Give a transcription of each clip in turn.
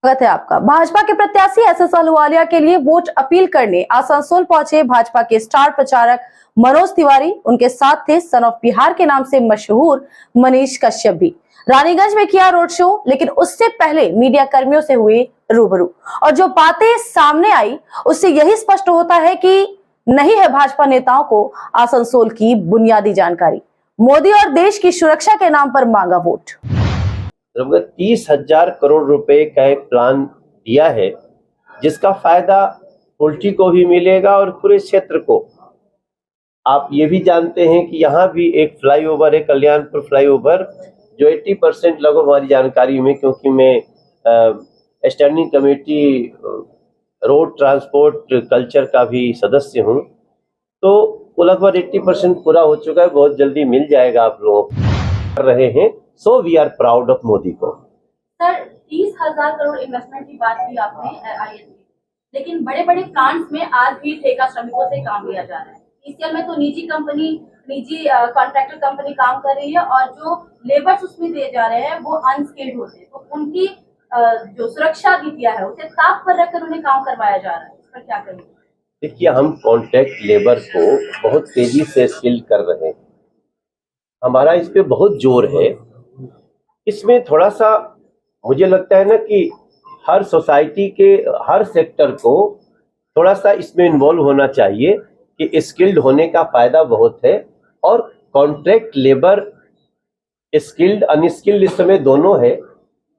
स्वागत है आपका। भाजपा के प्रत्याशी एसएस अहलुवालिया के लिए वोट अपील करने आसनसोल पहुंचे भाजपा के स्टार प्रचारक मनोज तिवारी। उनके साथ थे सन ऑफ बिहार के नाम से मशहूर मनीष कश्यप भी। रानीगंज में किया रोड शो, लेकिन उससे पहले मीडिया कर्मियों से हुए रूबरू और जो बातें सामने आई उससे यही स्पष्ट होता है कि नहीं है भाजपा नेताओं को आसनसोल की बुनियादी जानकारी। मोदी और देश की सुरक्षा के नाम पर मांगा वोट। 30,000 करोड़ रुपए का एक प्लान दिया है, जिसका फायदा पोल्ट्री को भी मिलेगा और पूरे क्षेत्र को। आप ये भी जानते हैं कि यहाँ भी एक फ्लाईओवर है, कल्याणपुर फ्लाईओवर, जो 80% लगभग हमारी जानकारी में, क्योंकि मैं standing committee road transport culture का भी सदस्य हूँ, तो वो लगभग 80% पूरा हो चुका है। बहुत जल्दी मिल जाएगा, आप लोग कर रहे हैं। So we are proud of Modi को। सर, 30,000 करोड़ इन्वेस्टमेंट की बात की आपने आईएनबी, लेकिन बड़े बड़े प्लांट्स में आज भी ठेका श्रमिकों से काम लिया जा रहा है। ईसीएल में तो निजी कॉन्ट्रैक्टर कंपनी काम कर रही है और जो लेबर्स उसमें दिए जा रहे हैं वो अनस्किल्ड होते हैं, तो उनकी जो सुरक्षा नीतियां है उसे ताक पर रखकर उन्हें काम करवाया जा रहा है। इस पर क्या करेंगे? देखिए, हम कॉन्ट्रैक्ट लेबर को बहुत तेजी से स्किल्ड कर रहे हैं। हमारा इस पे बहुत जोर है। इसमें थोड़ा सा मुझे लगता है ना कि हर सोसाइटी के हर सेक्टर को थोड़ा सा इसमें इन्वॉल्व होना चाहिए कि स्किल्ड होने का फायदा बहुत है। और कॉन्ट्रैक्ट लेबर स्किल्ड अनस्किल्ड इस समय दोनों है।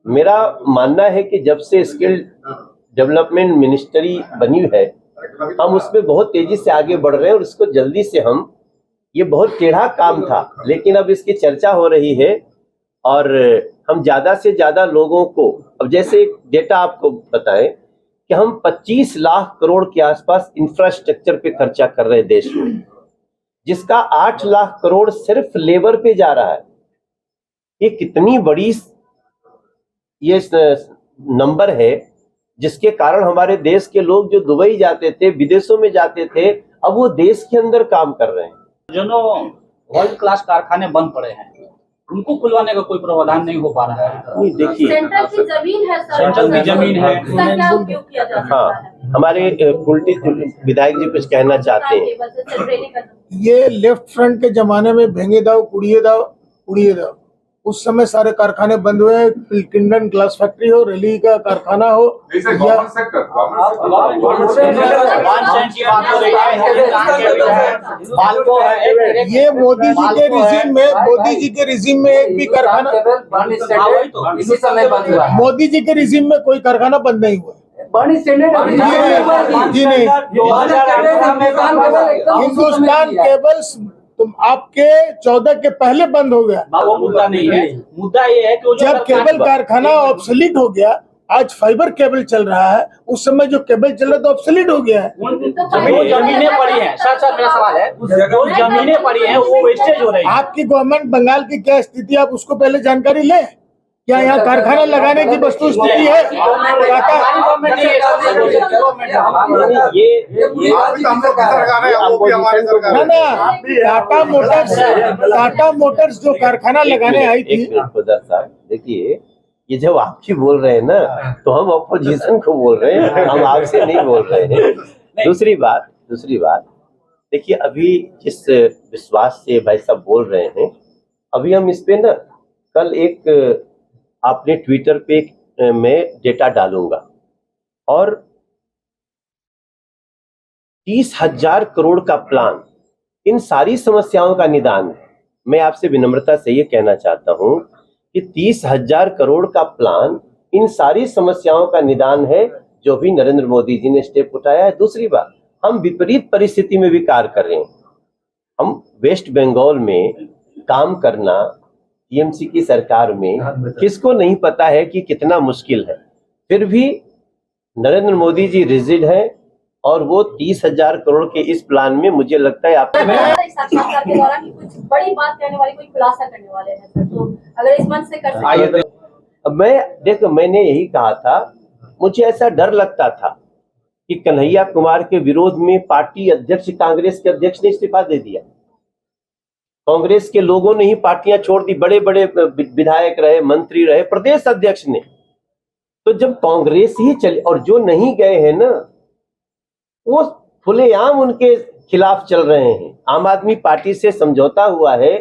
मेरा मानना है कि जब से स्किल्ड डेवलपमेंट मिनिस्ट्री बनी है, हम उसमें बहुत तेजी से आगे बढ़ रहे हैं और इसको जल्दी से हम, ये बहुत टेढ़ा काम था लेकिन अब इसकी चर्चा हो रही है और हम ज्यादा से ज्यादा लोगों को, अब जैसे एक डेटा आपको बताएं कि हम 25 लाख करोड़ के आसपास इंफ्रास्ट्रक्चर पे खर्चा कर रहे हैं देश में, जिसका 8 लाख करोड़ सिर्फ लेबर पे जा रहा है। ये कितनी बड़ी ये नंबर है, जिसके कारण हमारे देश के लोग जो दुबई जाते थे, विदेशों में जाते थे, अब वो देश के अंदर काम कर रहे हैं। जो वर्ल्ड क्लास कारखाने बंद पड़े हैं, उनको खुलवाने का कोई प्रावधान नहीं हो पा रहा है। नहीं, देखिए, सेंट्रल की जमीन है सर, सेंट्रल की जमीन है, उसका क्या उपयोग किया जा सकता है? हमारे कुलटी विधायक जी कुछ कहना चाहते हैं। ये लेफ्ट फ्रंट के जमाने में भेंगे दाव कुड़िए दाव, उस समय सारे कारखाने बंद हुए। किंडन ग्लास फैक्ट्री हो, रेली का कारखाना हो, या ये मोदी जी के रिजीम में एक भी कारखाना, मोदी जी के रिजीम में कोई कारखाना बंद नहीं हुआ जी नहीं। हिंदुस्तान केबल्स तुम आपके 14 के पहले बंद हो गया। वो मुद्दा नहीं है, मुद्दा ये है कि जब केबल कारखाना ऑब्सोलीट हो गया, आज फाइबर केबल चल रहा है, उस समय जो केबल चल रहा था ऑब्सोलीट हो गया है। जो जमीनें पड़ी हैं, सर मेरा सवाल है, जो जमीनें पड़ी हैं वो वेस्टेज हो रही है। आपकी गवर्नमेंट बंगाल की क्या स्थिति, आप उसको पहले जानकारी लें। क्या यहाँ कारखाना लगाने की वस्तु स्थिति है? टाटा मोटर्स जो कारखाना लगाने आई थी। देखिए, ये जब आप ही बोल रहे हैं ना, तो हम अपोजिशन को बोल रहे हैं, हम आपसे नहीं बोल रहे हैं। दूसरी बात देखिए, अभी जिस विश्वास से भाई साहब बोल रहे हैं, अभी हम इस पे ना कल एक आपने ट्विटर पे मैं डेटा डालूंगा और 30,000 करोड़ का प्लान इन सारी समस्याओं का निदान है। मैं आपसे विनम्रता से ये कहना चाहता हूं कि 30,000 करोड़ का प्लान इन सारी समस्याओं का निदान है जो भी नरेंद्र मोदी जी ने स्टेप उठाया है। दूसरी बात, हम विपरीत परिस्थिति में भी कार्य कर रहे हैं। हम वेस्ट बंगाल में काम करना, टीएमसी की सरकार में, किसको नहीं पता है कि कितना मुश्किल है। फिर भी नरेंद्र मोदी जी रिजिड हैं और वो 30,000 करोड़ के इस प्लान में, मुझे लगता है आप साक्षात्कार के दौरान कुछ बड़ी बात कहने वाली, कोई खुलासा करने वाले हैं सर, तो अगर इस मंच से कर सकते। मैंने यही कहा था, मुझे ऐसा डर लगता था कि कन्हैया कुमार के विरोध में पार्टी अध्यक्ष, कांग्रेस के अध्यक्ष ने इस्तीफा दे दिया। कांग्रेस के लोगों ने ही पार्टियां छोड़ दी, बड़े बड़े विधायक रहे, मंत्री रहे, प्रदेश अध्यक्ष ने। तो जब कांग्रेस ही चले और जो नहीं गए हैं ना, वो खुलेआम उनके खिलाफ चल रहे हैं। आम आदमी पार्टी से समझौता हुआ है,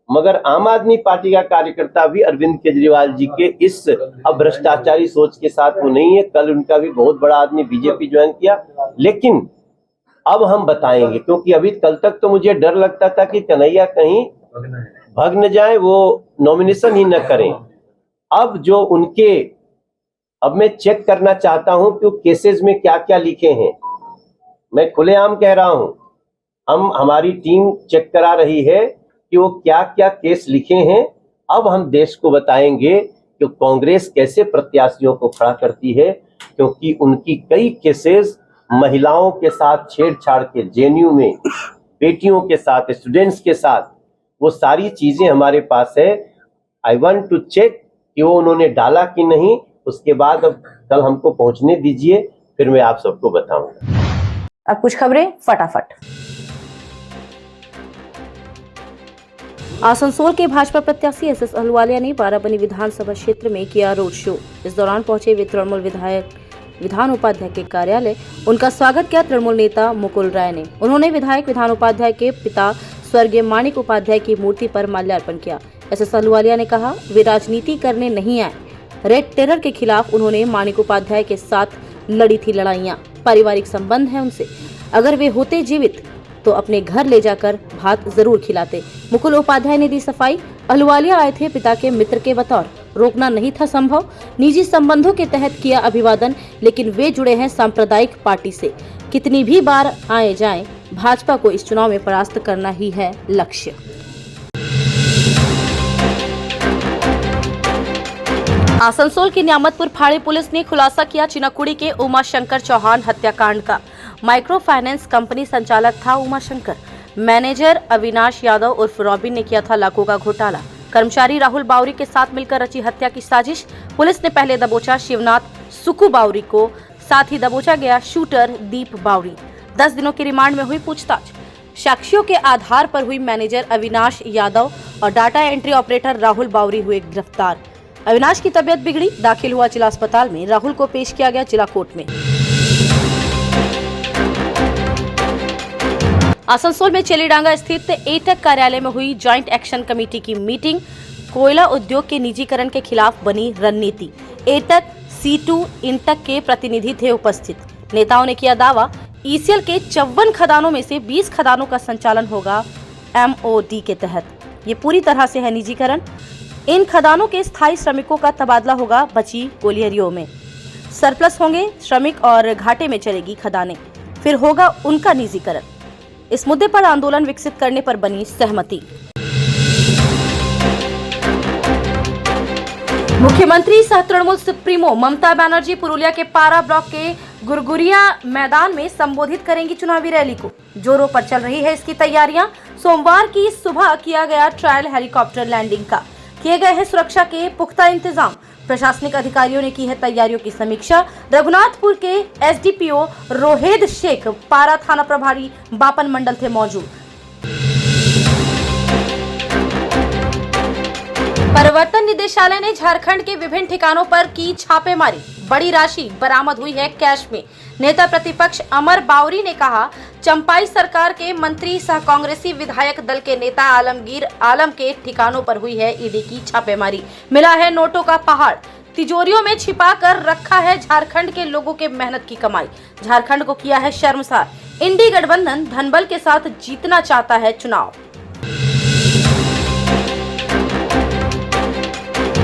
मगर आम आदमी पार्टी का कार्यकर्ता भी अरविंद केजरीवाल जी के इस भ्रष्टाचारी सोच के साथ वो नहीं है। कल उनका भी बहुत बड़ा आदमी बीजेपी ज्वाइन किया, लेकिन अब हम बताएंगे, क्योंकि अभी कल तक तो मुझे डर लगता था कि कन्हैया कहीं भग न जाए, वो नॉमिनेशन ही न करें। अब जो उनके, अब मैं चेक करना चाहता हूं कि केसेस में क्या क्या लिखे हैं। मैं खुलेआम कह रहा हूं, हमारी टीम चेक करा रही है कि वो क्या क्या केस लिखे हैं। अब हम देश को बताएंगे कि कांग्रेस कैसे प्रत्याशियों को खड़ा करती है, क्योंकि उनकी कई केसेस महिलाओं के साथ छेड़छाड़ के, जेएनयू में बेटियों के साथ, स्टूडेंट्स के साथ, वो सारी चीजें हमारे पास है। आई वांट टू चेक कि वो उन्होंने डाला कि नहीं। उसके बाद अब कल हमको पहुंचने दीजिए, फिर मैं आप सबको बताऊंगा। अब कुछ खबरें फटाफट। आसनसोल के भाजपा प्रत्याशी एसएस अहलुवालिया ने बाराबनी विधानसभा क्षेत्र में किया रोड शो। इस दौरान पहुंचे वे तृणमूल विधायक विधान उपाध्याय के कार्यालय। उनका स्वागत किया तृणमूल नेता मुकुल राय ने। उन्होंने विधायक विधान उपाध्याय के पिता स्वर्गीय माणिक उपाध्याय की मूर्ति पर माल्यार्पण किया। एसएस अहलुवालिया ने कहा, वे राजनीति करने नहीं आए। रेड टेरर के खिलाफ उन्होंने माणिक उपाध्याय के साथ लड़ी थी लड़ाइयां। पारिवारिक संबंध है उनसे। अगर वे होते जीवित तो अपने घर ले जाकर भात जरूर खिलाते। मुकुल उपाध्याय ने दी सफाई। अहलुवालिया आए थे पिता के मित्र के बतौर। रोकना नहीं था संभव। निजी संबंधों के तहत किया अभिवादन, लेकिन वे जुड़े हैं सांप्रदायिक पार्टी से। कितनी भी बार आए जाएं, भाजपा को इस चुनाव में परास्त करना ही है लक्ष्य। आसनसोल की नियामतपुर फाड़ी पुलिस ने खुलासा किया चिनाकुड़ी के उमाशंकर चौहान हत्याकांड का। माइक्रो फाइनेंस कंपनी संचालक था उमाशंकर। मैनेजर अविनाश यादव उर्फ रॉबिन ने किया था लाखों का घोटाला। कर्मचारी राहुल बावरी के साथ मिलकर रची हत्या की साजिश। पुलिस ने पहले दबोचा शिवनाथ सुकू बावरी को, साथ ही दबोचा गया शूटर दीप बावरी। 10 दिनों की रिमांड में हुई पूछताछ। साक्ष्यों के आधार पर हुई मैनेजर अविनाश यादव और डाटा एंट्री ऑपरेटर राहुल बावरी हुए गिरफ्तार। अविनाश की तबीयत बिगड़ी, दाखिल हुआ जिला अस्पताल में। राहुल को पेश किया गया जिला कोर्ट में। आसनसोल में चेलीडांगा स्थित एटक कार्यालय में हुई ज्वाइंट एक्शन कमेटी की मीटिंग। कोयला उद्योग के निजीकरण के खिलाफ बनी रणनीति। एटक, C2 इंटक के प्रतिनिधि थे उपस्थित। नेताओं ने किया दावा, ईसीएल के 54 खदानों में से 20 खदानों का संचालन होगा MOD के तहत। ये पूरी तरह से है निजीकरण। इन खदानों के स्थायी श्रमिकों का तबादला होगा बची कोलियरियों में। सरप्लस होंगे श्रमिक और घाटे में चलेगी खदानें, फिर होगा उनका निजीकरण। इस मुद्दे पर आंदोलन विकसित करने पर बनी सहमति। मुख्यमंत्री सह तृणमूल सुप्रीमो ममता बनर्जी पुरुलिया के पारा ब्लॉक के गुरगुरिया मैदान में संबोधित करेंगी चुनावी रैली को। जोरों पर चल रही है इसकी तैयारियां। सोमवार की सुबह किया गया ट्रायल हेलीकॉप्टर लैंडिंग का। किए गए हैं सुरक्षा के पुख्ता इंतजाम। प्रशासनिक अधिकारियों ने की है तैयारियों की समीक्षा। रघुनाथपुर के SDPO रोहिद शेख, पारा थाना प्रभारी बापन मंडल थे मौजूद। परिवर्तन निदेशालय ने झारखंड के विभिन्न ठिकानों पर की छापेमारी। बड़ी राशि बरामद हुई है कैश में। नेता प्रतिपक्ष अमर बावरी ने कहा, चंपाई सरकार के मंत्री सह कांग्रेसी विधायक दल के नेता आलमगीर आलम के ठिकानों पर हुई है ईडी की छापेमारी। मिला है नोटों का पहाड़। तिजोरियों में छिपा कर रखा है झारखंड के लोगों के मेहनत की कमाई। झारखंड को किया है शर्मसार। इंडी गठबंधन धनबल के साथ जीतना चाहता है चुनाव।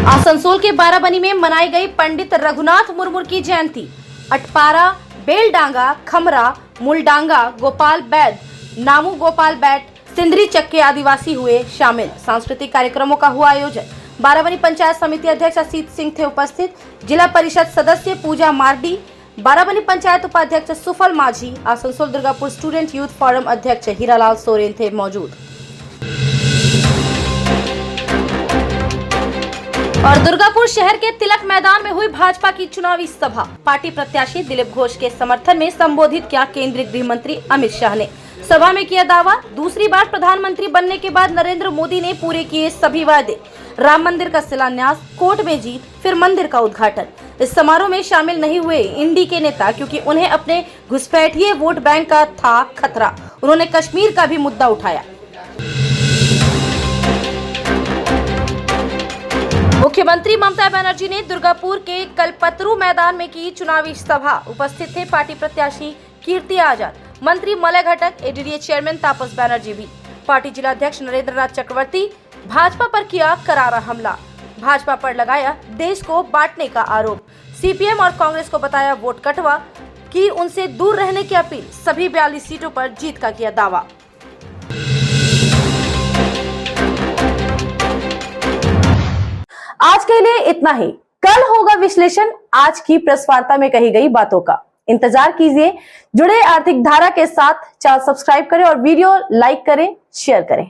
आसनसोल के बाराबनी में मनाई गई पंडित रघुनाथ मुर्मू की जयंती। अटपारा, बेलडांगा, खमरा, मुलडांगा, गोपाल बैद, नामू गोपाल बैट, सिंदरी चक्के आदिवासी हुए शामिल। सांस्कृतिक कार्यक्रमों का हुआ आयोजन। बाराबनी पंचायत समिति अध्यक्ष असीत सिंह थे उपस्थित। जिला परिषद सदस्य पूजा मार्डी, बाराबनी पंचायत उपाध्यक्ष सुफल माझी, Asansol Durgapur student youth forum अध्यक्ष हीरालाल सोरेन थे मौजूद। और दुर्गापुर शहर के तिलक मैदान में हुई भाजपा की चुनावी सभा। पार्टी प्रत्याशी दिलीप घोष के समर्थन में संबोधित किया केंद्रीय गृह मंत्री अमित शाह ने। सभा में किया दावा, दूसरी बार प्रधानमंत्री बनने के बाद नरेंद्र मोदी ने पूरे किए सभी वादे। राम मंदिर का शिलान्यास, कोर्ट में जीत, फिर मंदिर का उद्घाटन। इस समारोह में शामिल नहीं हुए इंडी के नेता क्योंकि उन्हें अपने घुसपैठिए वोट बैंक का था खतरा। उन्होंने कश्मीर का भी मुद्दा उठाया। मुख्यमंत्री ममता बनर्जी ने दुर्गापुर के कल्पतरू मैदान में की चुनावी सभा। उपस्थित थे पार्टी प्रत्याशी कीर्ति आजाद, मंत्री मलय घटक, एडीडीए चेयरमैन तापस बनर्जी भी। पार्टी जिलाध्यक्ष नरेंद्र नाथ चक्रवर्ती भाजपा पर किया करारा हमला। भाजपा पर लगाया देश को बांटने का आरोप। सीपीएम और कांग्रेस को बताया वोट कटवा, की उनसे दूर रहने की अपील। सभी 42 सीटों पर जीत का किया दावा। आज के लिए इतना ही। कल होगा विश्लेषण आज की प्रेस वार्ता में कही गई बातों का। इंतजार कीजिए। जुड़े आर्थिक धारा के साथ। चैनल सब्सक्राइब करें और वीडियो लाइक करें, शेयर करें।